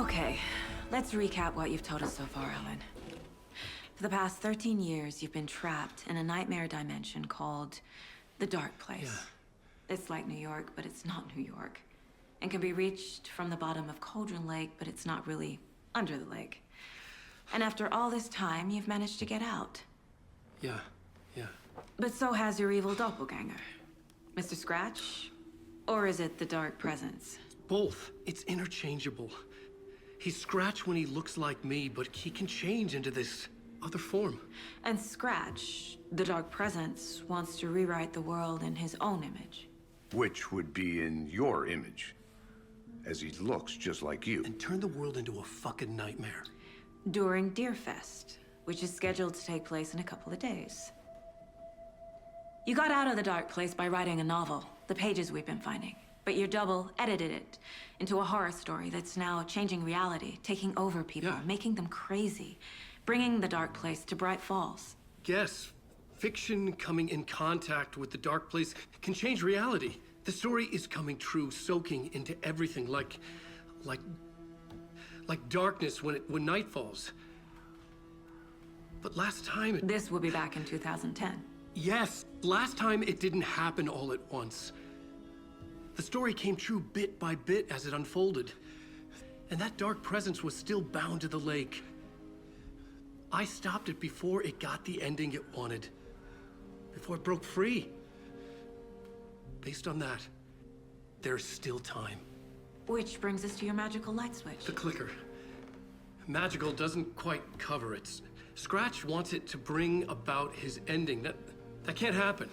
Okay, let's recap what you've told us so far, Alan. For the past 13 years, you've been trapped in a nightmare dimension called the Dark Place. Yeah. It's like New York, but it's not New York. And can be reached from the bottom of Cauldron Lake, but it's not really under the lake. And after all this time, you've managed to get out. Yeah. But so has your evil doppelganger. Mr. Scratch? Or is it the Dark Presence? Both. It's interchangeable. He's Scratch when he looks like me, but he can change into this other form. And Scratch, the Dark Presence, wants to rewrite the world in his own image. Which would be in your image, as he looks just like you. And turn the world into a fucking nightmare. During Deerfest, which is scheduled to take place in a couple of days. You got out of the Dark Place by writing a novel, the pages we've been finding. But your double edited it into a horror story that's now changing reality, taking over people, making them crazy, bringing the Dark Place to Bright Falls. Yes, fiction coming in contact with the Dark Place can change reality. The story is coming true, soaking into everything like darkness when night falls. But last time This will be back in 2010. Yes, last time it didn't happen all at once. The story came true bit by bit as it unfolded. And that dark presence was still bound to the lake. I stopped it before it got the ending it wanted. Before it broke free. Based on that, there's still time. Which brings us to your magical light switch. The clicker. Magical doesn't quite cover it. Scratch wants it to bring about his ending. That can't happen.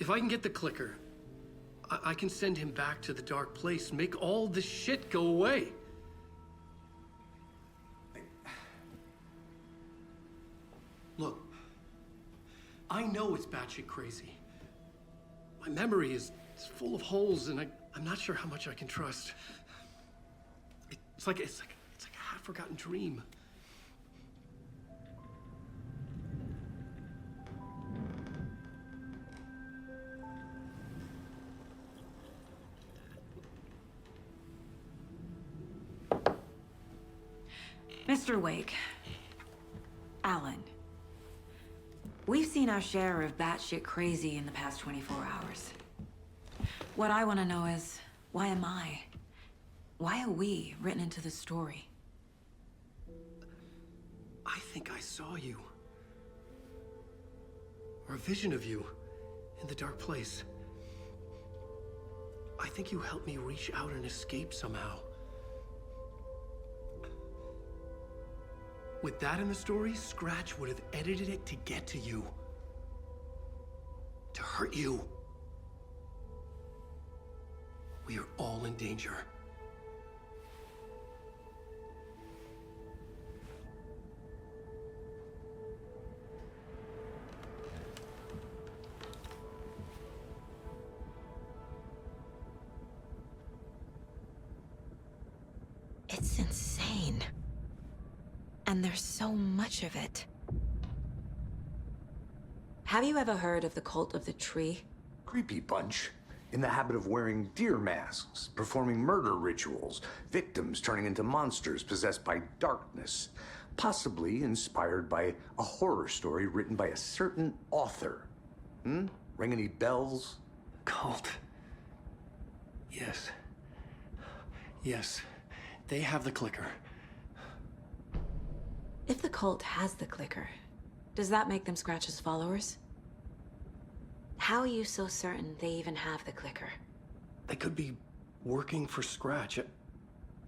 If I can get the clicker, I can send him back to the Dark Place, make all this shit go away. Look, I know it's batshit crazy. My memory is full of holes, and I'm not sure how much I can trust. It's like a half-forgotten dream. Mr. Wake, Alan, we've seen our share of batshit crazy in the past 24 hours. What I want to know is, why am I? Why are we written into the story? I think I saw you. Or a vision of you in the Dark Place. I think you helped me reach out and escape somehow. With that in the story, Scratch would have edited it to get to you. To hurt you. We are all in danger. It's insane. And there's so much of it. Have you ever heard of the Cult of the Tree? Creepy bunch. In the habit of wearing deer masks, performing murder rituals, victims turning into monsters possessed by darkness, possibly inspired by a horror story written by a certain author. Ring any bells? Cult. Yes. Yes. They have the clicker. If the cult has the clicker, does that make them Scratch's followers? How are you so certain they even have the clicker? They could be working for Scratch.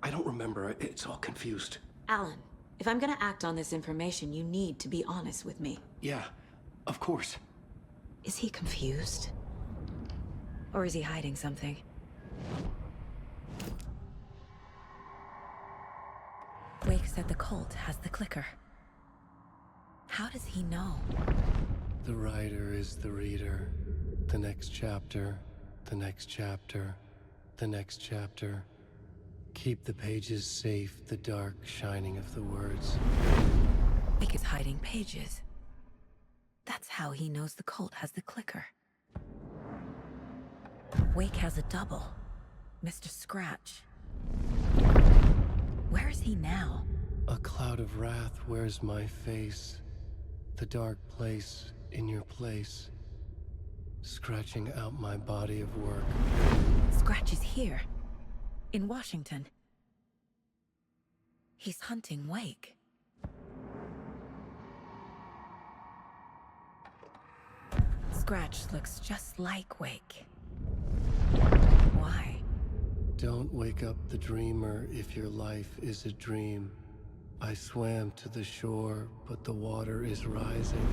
I don't remember. It's all confused. Alan, if I'm gonna act on this information, you need to be honest with me. Yeah, of course. Is he confused? Or is he hiding something? Wake said the cult has the clicker. How does he know? The writer is the reader. The next chapter, the next chapter, the next chapter. Keep the pages safe, the dark shining of the words. Wake is hiding pages. That's how he knows the cult has the clicker. Wake has a double. Mr. Scratch. Where is he now? A cloud of wrath wears my face. The dark place in your place. Scratching out my body of work. Scratch is here. In Washington. He's hunting Wake. Scratch looks just like Wake. Why? Don't wake up the dreamer if your life is a dream. I swam to the shore, but the water is rising.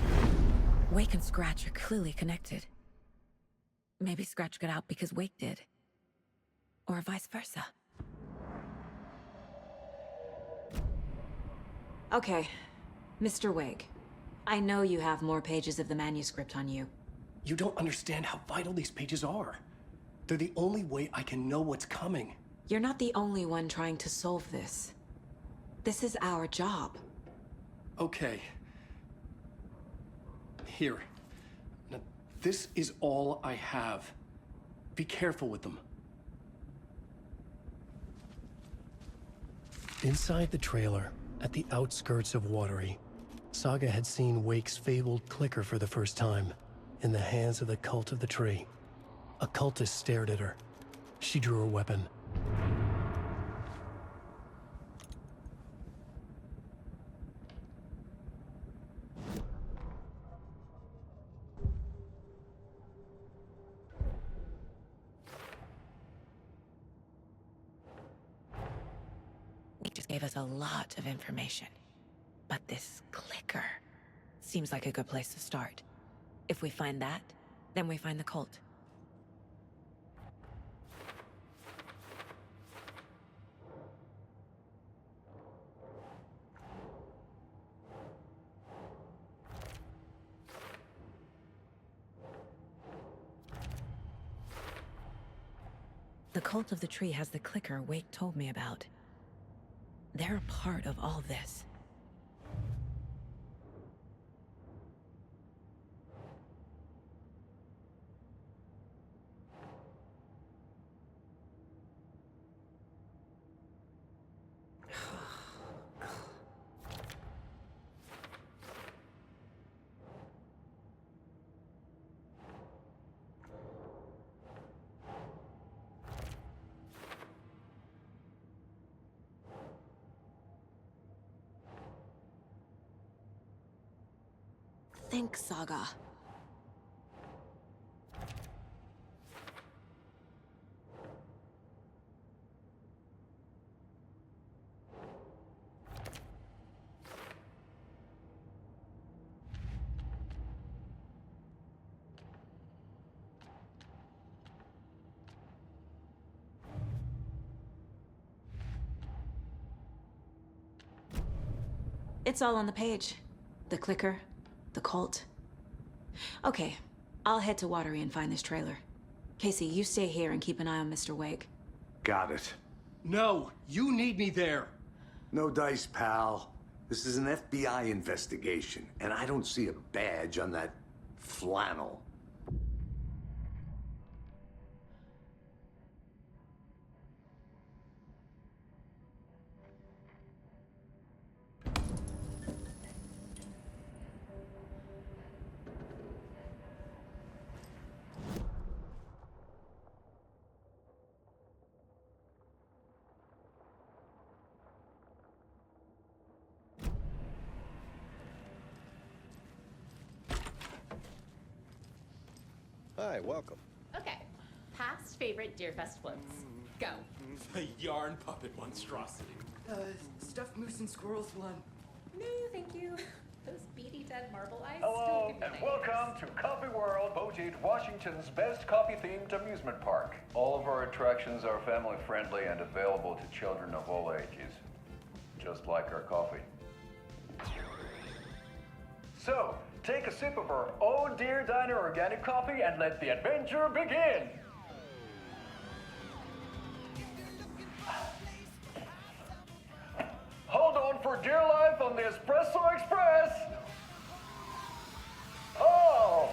Wake and Scratch are clearly connected. Maybe Scratch got out because Wake did. Or vice versa. Okay, Mr. Wake. I know you have more pages of the manuscript on you. You don't understand how vital these pages are. They're the only way I can know what's coming. You're not the only one trying to solve this. This is our job. Okay. Here. Now, this is all I have. Be careful with them. Inside the trailer, at the outskirts of Watery, Saga had seen Wake's fabled clicker for the first time, in the hands of the Cult of the Tree. A cultist stared at her. She drew her weapon. He just gave us a lot of information. But this clicker seems like a good place to start. If we find that, then we find the cult. The Cult of the Tree has the clicker Wake told me about. They're a part of all this. Think, Saga. It's all on the page. The clicker, the cult. Okay, I'll head to Watery and find this trailer. Casey, you stay here and keep an eye on Mr. Wake. Got it. No, you need me there. No dice, pal. This is an FBI investigation, and I don't see a badge on that flannel. Hi, welcome. Okay. Past favorite Deerfest floats. Go. The yarn puppet monstrosity. Stuffed moose and squirrels one. No, thank you. Those beady dead marble eyes Hello, still give me and nightmares. welcome to Coffee World, voted Washington's best coffee-themed amusement park. All of our attractions are family-friendly and available to children of all ages, just like our coffee. So, take a sip of our Oh Dear Diner organic coffee and let the adventure begin! Hold on for dear life on the Espresso Express! Oh!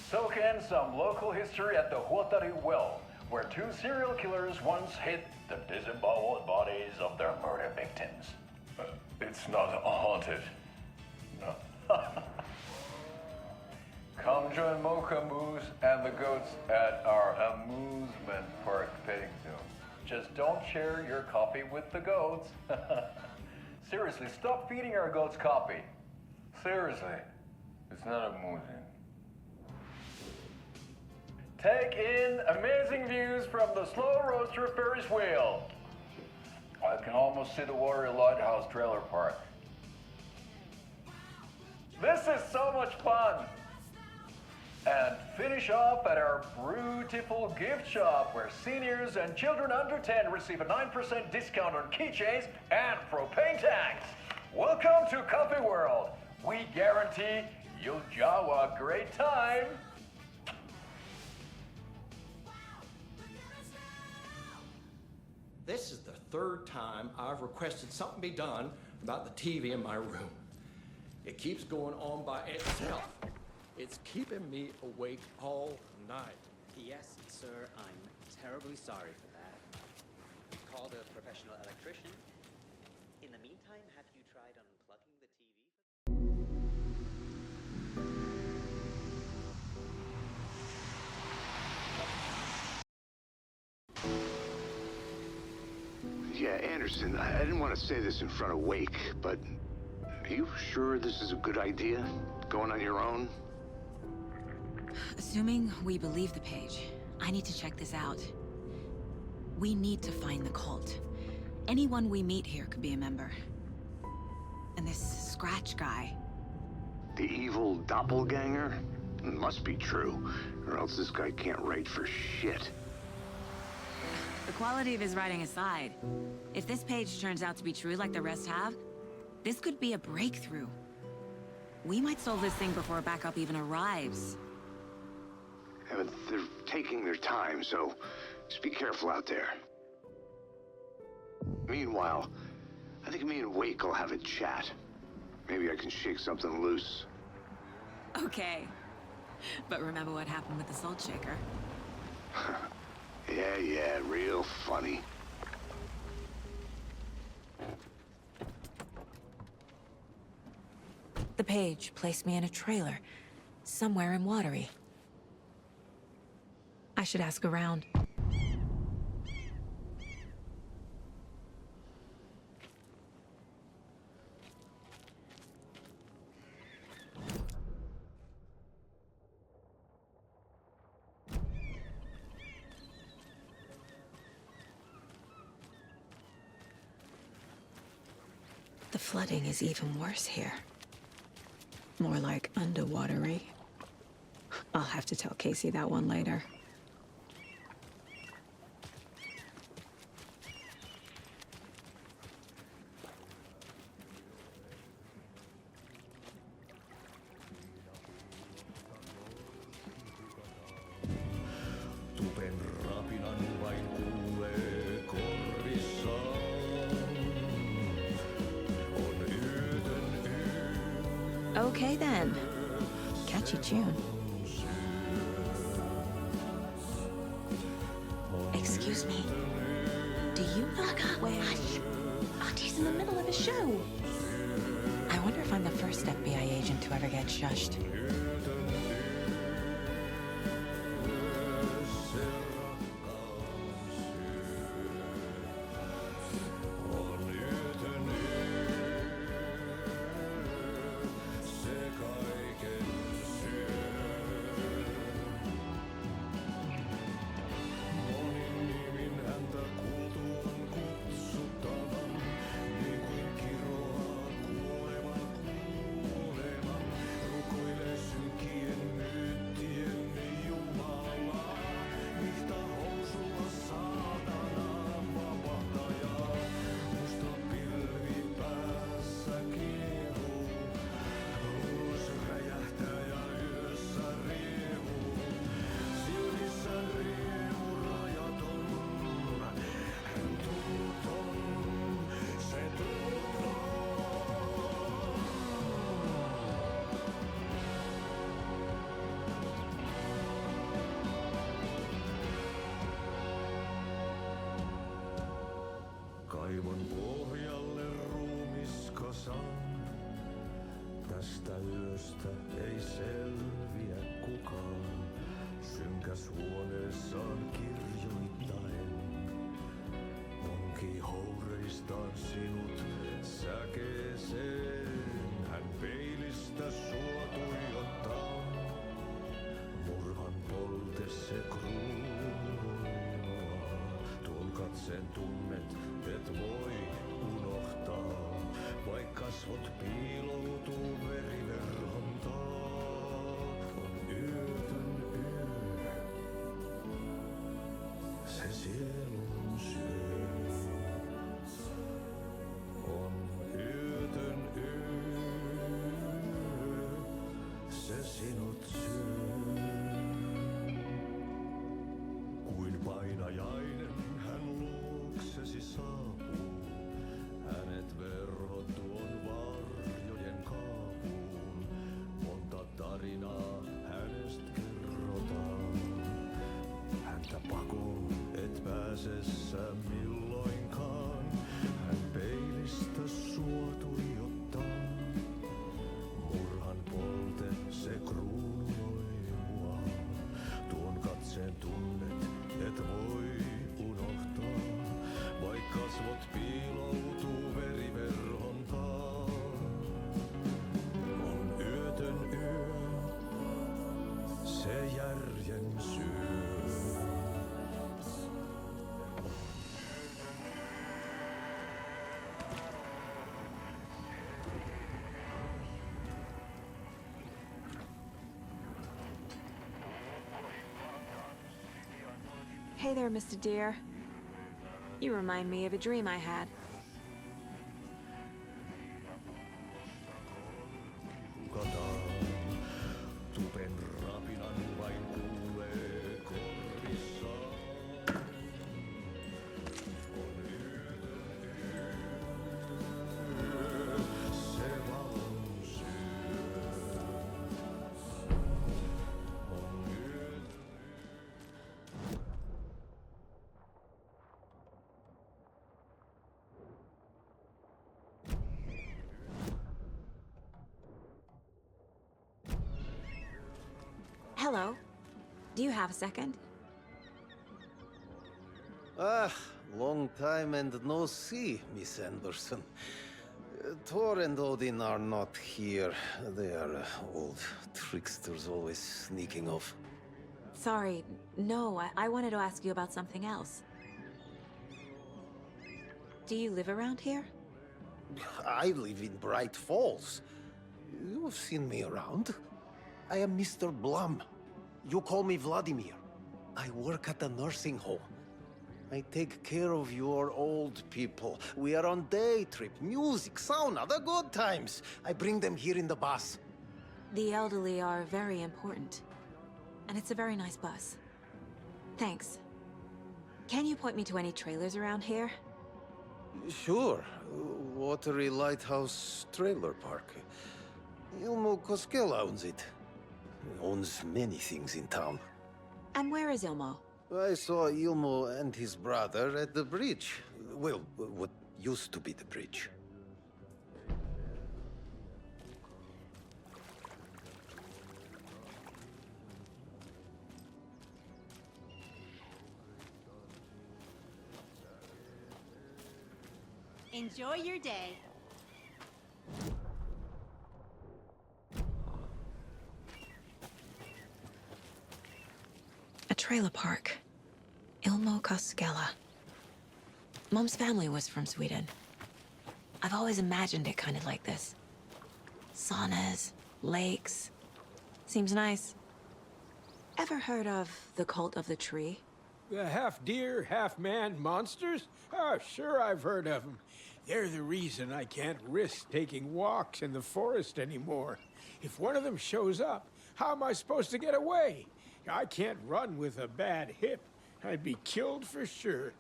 Soak in some local history at the Huatari Well, where two serial killers once hid the disemboweled bodies of their murder victims. It's not haunted. No. Come join Mocha Moose and the goats at our amusement park petting zoo. Just don't share your coffee with the goats. Seriously, stop feeding our goats coffee. Seriously, it's not amusing. Take in amazing views from the Slow Roaster Ferris wheel. I can almost see the Warrior Lighthouse trailer park. This is so much fun. And finish off at our beautiful gift shop where seniors and children under 10 receive a 9% discount on keychains and propane tanks. Welcome to Coffee World. We guarantee you'll have a great time. This is the third time I've requested something be done about the TV in my room. It keeps going on by itself. It's keeping me awake all night. Yes, sir, I'm terribly sorry for that. Called a professional electrician. In the meantime, have you tried unplugging the TV? Yeah, Anderson, I didn't want to say this in front of Wake, but are you sure this is a good idea? Going on your own? Assuming we believe the page, I need to check this out. We need to find the cult. Anyone we meet here could be a member. And this Scratch guy. The evil doppelganger? Must be true, or else this guy can't write for shit. The quality of his writing aside, if this page turns out to be true like the rest have, this could be a breakthrough. We might solve this thing before backup even arrives. Yeah, but they're taking their time, so just be careful out there. Meanwhile, I think me and Wake will have a chat. Maybe I can shake something loose. Okay. But remember what happened with the salt shaker? Yeah, real funny. The page placed me in a trailer, somewhere in Watery. I should ask around. The flooding is even worse here. More like underwatery. I'll have to tell Casey that one later. Tupen rapinan vain kuulee korvissaan. On yötön yö. Okay then. Catchy tune. Excuse me. Do you know where? Hush! Auntie's in the middle of a show. I wonder if I'm the first FBI agent to ever get shushed. Tästä yöstä ei selviä kukaan, synkäs huoneessaan kirjoittaen. Onki houreistaan sinut säkeeseen, hän peilistä sua tuijottaa. Murhan polte se kruunua, tuon katseen tunnet et voi unohtaa. Vaik kasvot piiloutuu veriverhon taa, on yötön yö, se sielun syö. On yötön yö, se sinut syö. Kuin painajainen hän luoksesi saapuu, hänet verhot tuon varjojen kaapuun. Monta tarinaa hänestä kerrotaan, häntä pakoon et pääse sä milloinkaan. Hän peilistä sua tuijottaa, murhan polte se kruunoi mua. Tuon katseen tunnet et voi unohtaa, vaik kasvot piiloutuu veriverhon taa. On yötön yö, se järjen syö. Hey there, Mr. Deer. You remind me of a dream I had. Tupen rapinan vain kuulee korvissaan. On yötön yö, se valon syö. On yötön Hello. Do you have a second? Ah, long time and no see, Miss Anderson. Thor and Odin are not here. They are old tricksters always sneaking off. Sorry. No, I wanted to ask you about something else. Do you live around here? I live in Bright Falls. You've seen me around. I am Mr. Blum. You call me Vladimir. I work at a nursing home. I take care of your old people. We are on day trip, music, sauna, the good times. I bring them here in the bus. The elderly are very important. And it's a very nice bus. Thanks. Can you point me to any trailers around here? Sure. Watery Lighthouse Trailer Park. Ilmo Koskela owns it. Owns many things in town. And where is Ilmo? I saw Ilmo and his brother at the bridge. Well, what used to be the bridge. Enjoy your day. A trailer park. Ilmo Koskela. Mom's family was from Sweden. I've always imagined it kind of like this. Saunas, lakes. Seems nice. Ever heard of the cult of the tree? The half-deer, half-man monsters? Oh, sure I've heard of them. They're the reason I can't risk taking walks in the forest anymore. If one of them shows up, how am I supposed to get away? I can't run with a bad hip. I'd be killed for sure.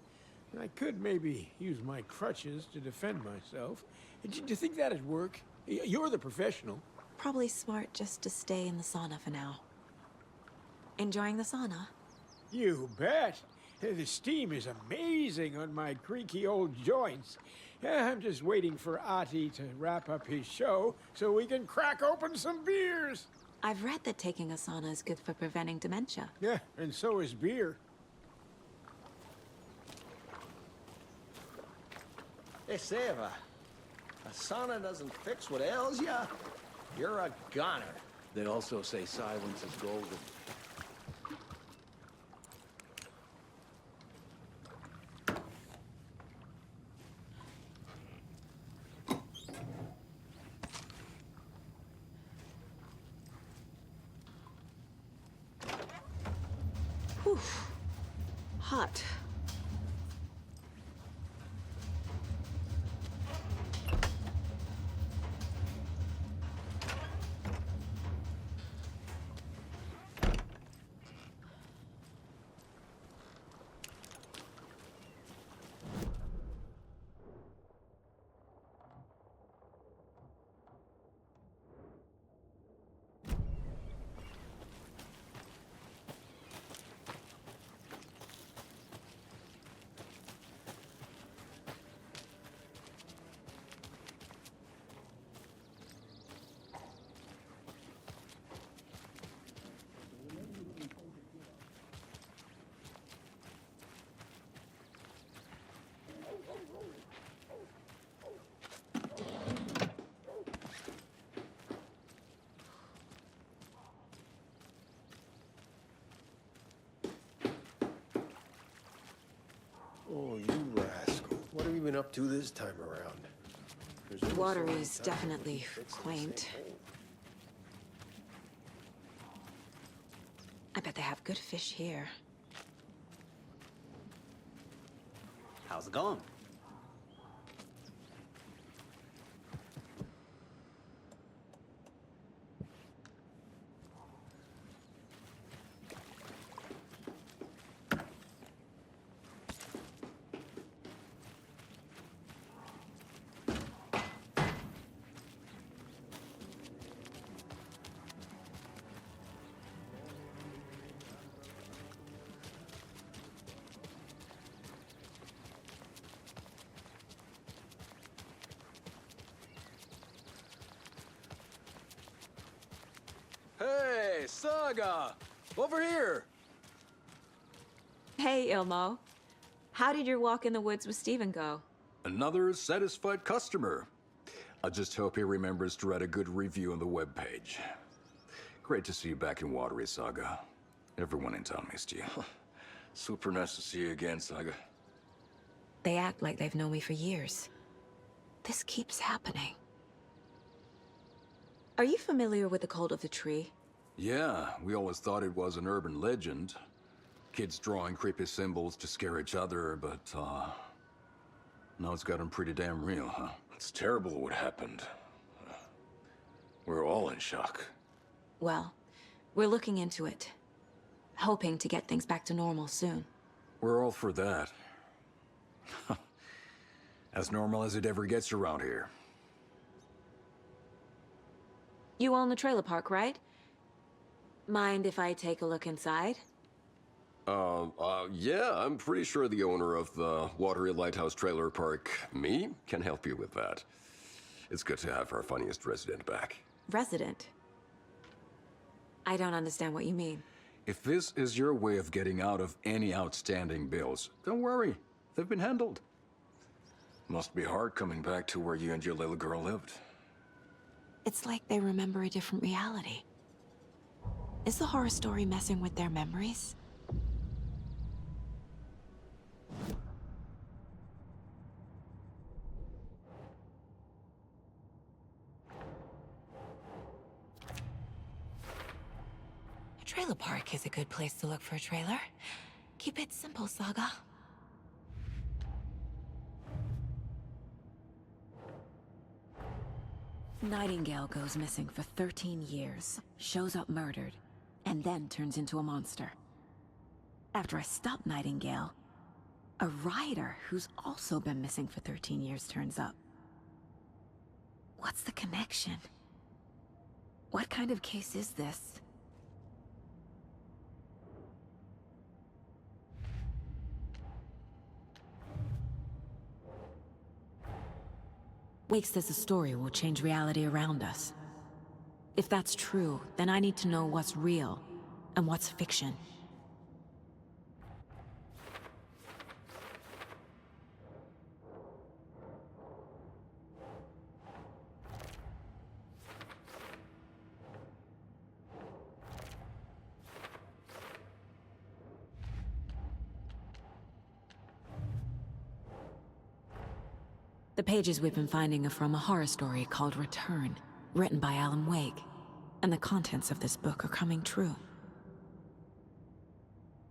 I could maybe use my crutches to defend myself. Do you think that'd work? You're the professional. Probably smart just to stay in the sauna for now. Enjoying the sauna? You bet. The steam is amazing on my creaky old joints. Yeah, I'm just waiting for Ati to wrap up his show so we can crack open some beers. I've read that taking a sauna is good for preventing dementia. Yeah, and so is beer. They say if a sauna doesn't fix what ails ya, you're a goner. They also say silence is golden. Whew. Hot. Oh, you rascal. What have you been up to this time around? The water is definitely quaint. I bet they have good fish here. How's it going? Hey, Saga! Over here! Hey, Ilmo. How did your walk in the woods with Steven go? Another satisfied customer. I just hope he remembers to write a good review on the webpage. Great to see you back in Watery, Saga. Everyone in town missed you. Super nice to see you again, Saga. They act like they've known me for years. This keeps happening. Are you familiar with the Cult of the Tree? Yeah, we always thought it was an urban legend. Kids drawing creepy symbols to scare each other, but, now it's gotten pretty damn real, huh? It's terrible what happened. We're all in shock. Well, we're looking into it. Hoping to get things back to normal soon. We're all for that. As normal as it ever gets around here. You own the trailer park, right? Mind if I take a look inside? Yeah, I'm pretty sure the owner of the Watery Lighthouse Trailer Park, me, can help you with that. It's good to have our funniest resident back. Resident? I don't understand what you mean. If this is your way of getting out of any outstanding bills, don't worry. They've been handled. Must be hard coming back to where you and your little girl lived. It's like they remember a different reality. Is the horror story messing with their memories? A trailer park is a good place to look for a trailer. Keep it simple, Saga. Nightingale goes missing for 13 years, shows up murdered, and then turns into a monster. After I stop Nightingale, a rider who's also been missing for 13 years turns up. What's the connection? What kind of case is this? Wake says the story will change reality around us. If that's true, then I need to know what's real and what's fiction. The pages we've been finding are from a horror story called Return, written by Alan Wake. And the contents of this book are coming true.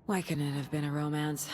Why couldn't it have been a romance?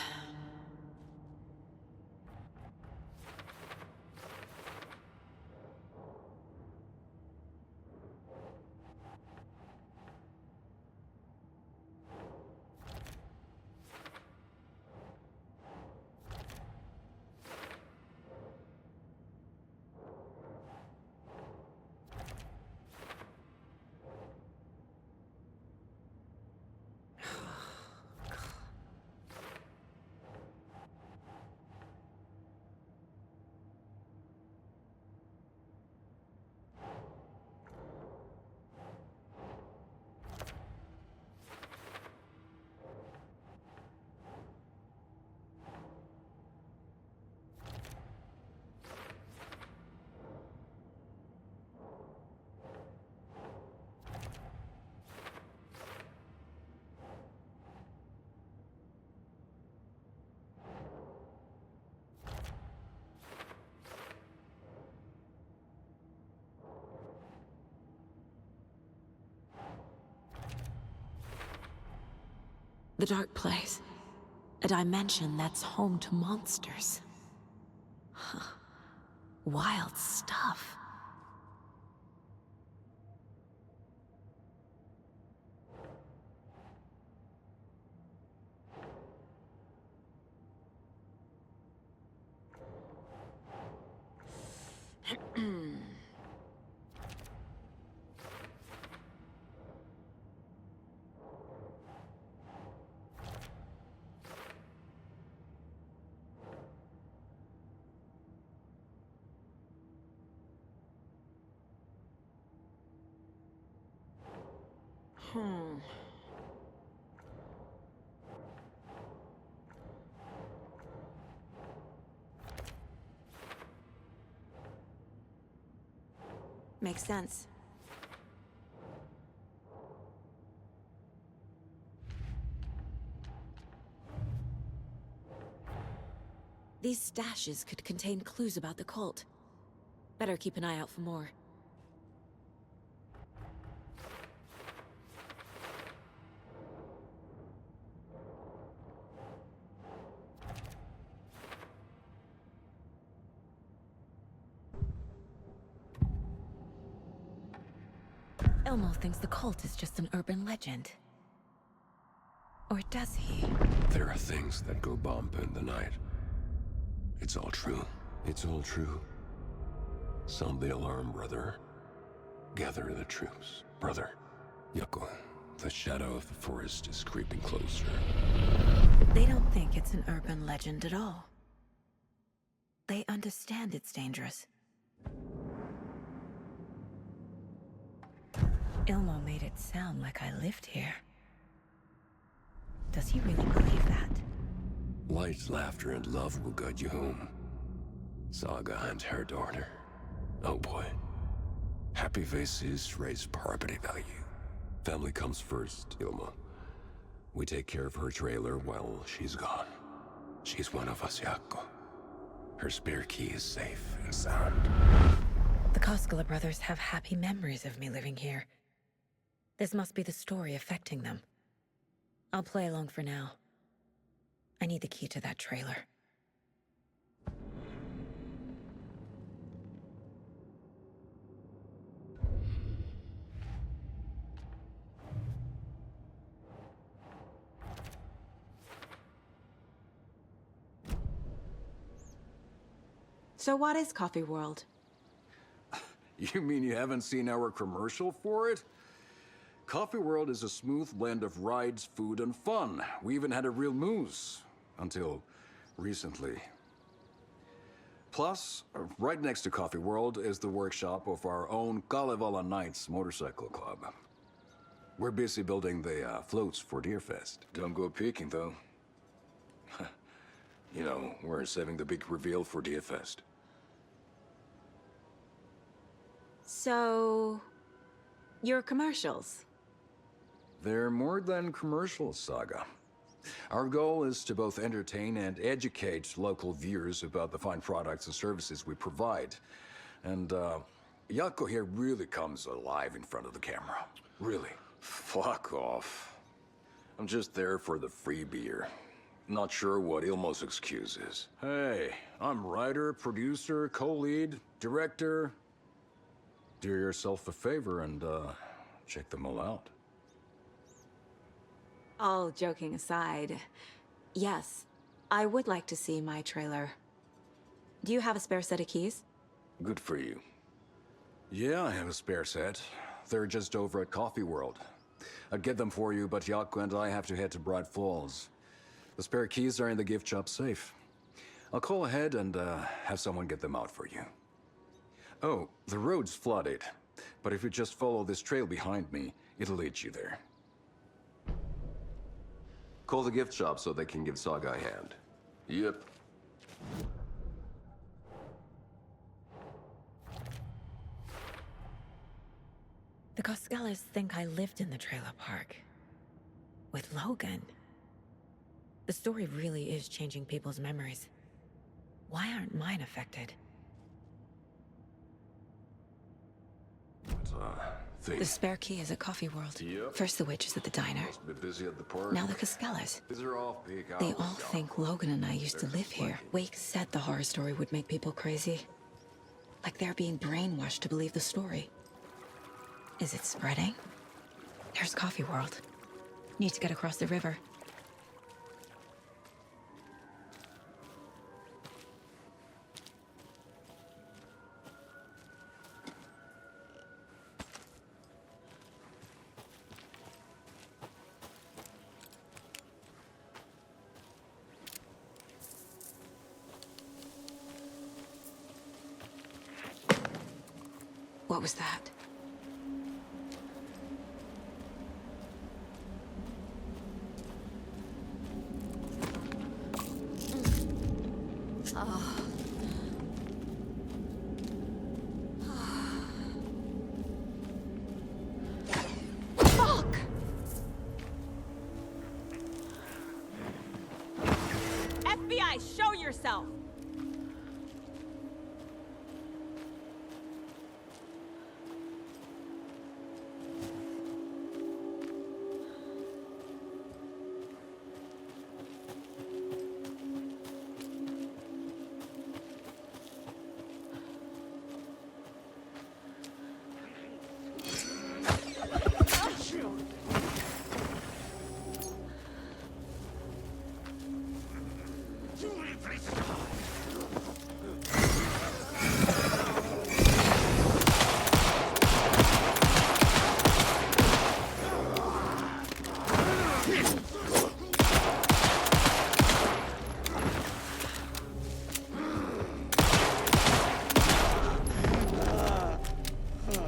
The dark place. A dimension that's home to monsters. Huh. Wild stuff. Makes sense. These stashes could contain clues about the cult. Better keep an eye out for more. Elmo thinks the cult is just an urban legend. Or does he? There are things that go bump in the night. It's all true. It's all true. Sound the alarm, brother. Gather the troops, brother. Yako, the shadow of the forest is creeping closer. They don't think it's an urban legend at all. They understand it's dangerous. Ilmo made it sound like I lived here. Does he really believe that? Light, laughter, and love will guide you home. Saga and her daughter. Oh boy. Happy faces raise property value. Family comes first, Ilma. We take care of her trailer while she's gone. She's one of us, Yako. Her spare key is safe and sound. The Koskela brothers have happy memories of me living here. This must be the story affecting them. I'll play along for now. I need the key to that trailer. So what is Coffee World? You mean you haven't seen our commercial for it? Coffee World is a smooth blend of rides, food, and fun. We even had a real moose. Until recently. Plus, right next to Coffee World is the workshop of our own Kalevala Knights Motorcycle Club. We're busy building the floats for Deerfest. Don't go peeking, though. You know, we're saving the big reveal for Deerfest. So, your commercials? They're more than commercials, Saga. Our goal is to both entertain and educate local viewers about the fine products and services we provide. And, Yako here really comes alive in front of the camera. Really. Fuck off. I'm just there for the free beer. Not sure what Ilmo's excuse is. Hey, I'm writer, producer, co-lead, director. Do yourself a favor and, check them all out. All joking aside, yes, I would like to see my trailer. Do you have a spare set of keys? Good for you. Yeah, I have a spare set. They're just over at Coffee World. I'd get them for you, but Yako and I have to head to Bright Falls. The spare keys are in the gift shop safe. I'll call ahead and have someone get them out for you. Oh, the road's flooded, but if you just follow this trail behind me, it'll lead you there. Call the gift shop so they can give Saga a hand. Yep. The Costellas think I lived in the trailer park. With Logan. The story really is changing people's memories. Why aren't mine affected? The spare key is at Coffee World. Yep. First the witches at the diner. Must be busy at the park. Now the Costellas. These are all peak They hours, all think Logan and I used to live here. Wake said the horror story would make people crazy. Like they're being brainwashed to believe the story. Is it spreading? There's Coffee World. Need to get across the river. What was that? Fuck! FBI, show yourself!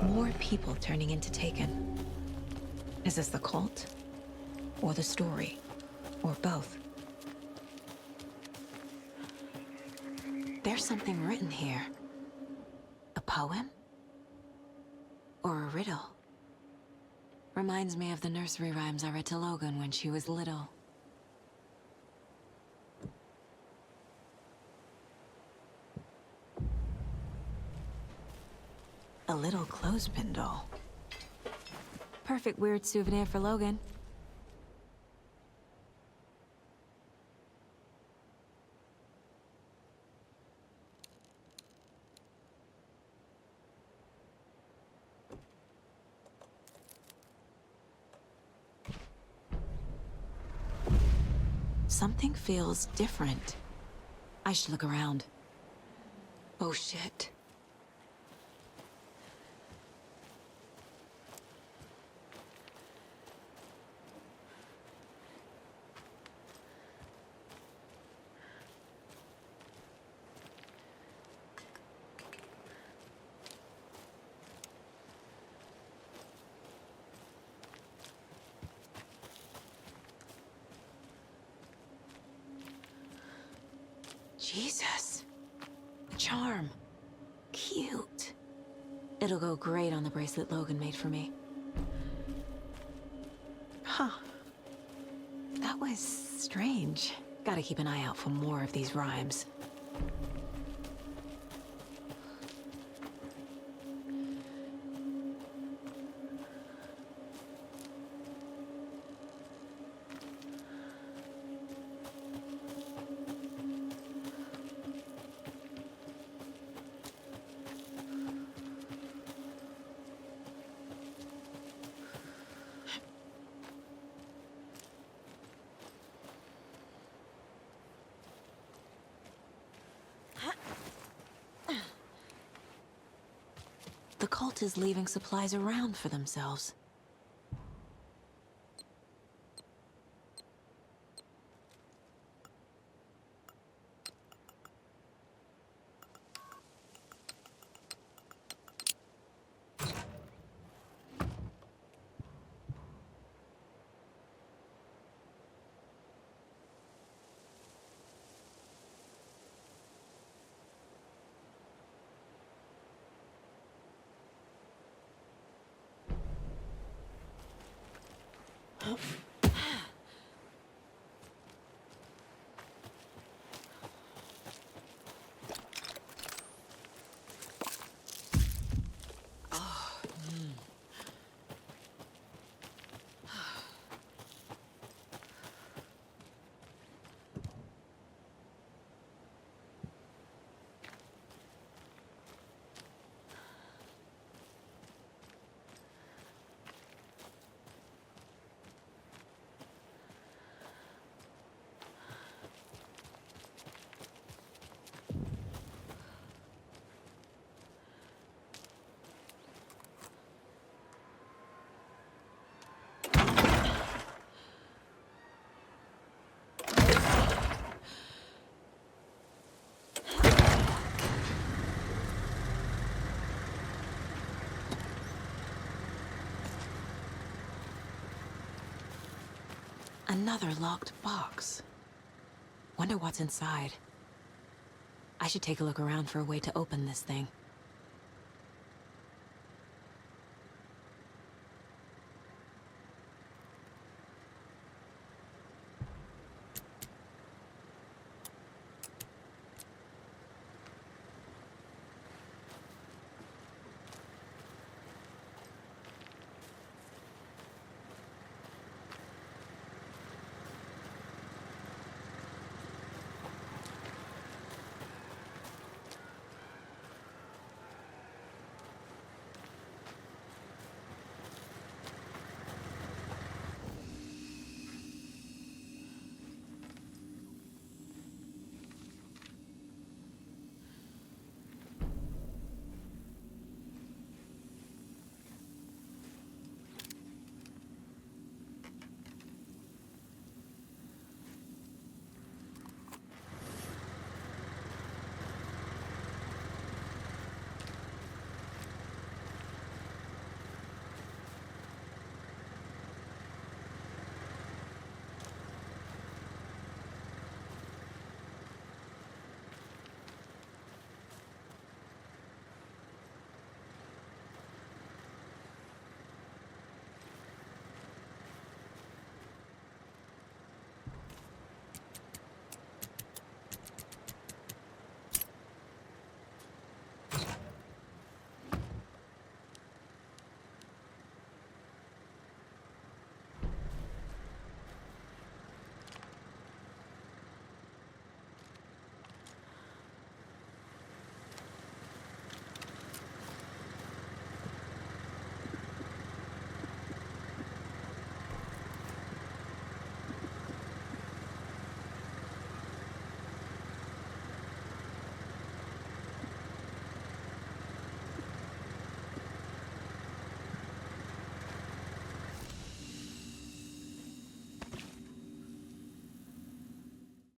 More people turning into Taken. Is this the cult? Or the story? Or both? There's something written here. A poem? Or a riddle? Reminds me of the nursery rhymes I read to Logan when she was little. A little clothespin doll. Perfect weird souvenir for Logan. Something feels different. I should look around. Oh shit. Jesus. Charm. Cute. It'll go great on the bracelet Logan made for me. Huh. That was strange. Gotta keep an eye out for more of these rhymes. The cult is leaving supplies around for themselves. Another locked box. Wonder what's inside. I should take a look around for a way to open this thing.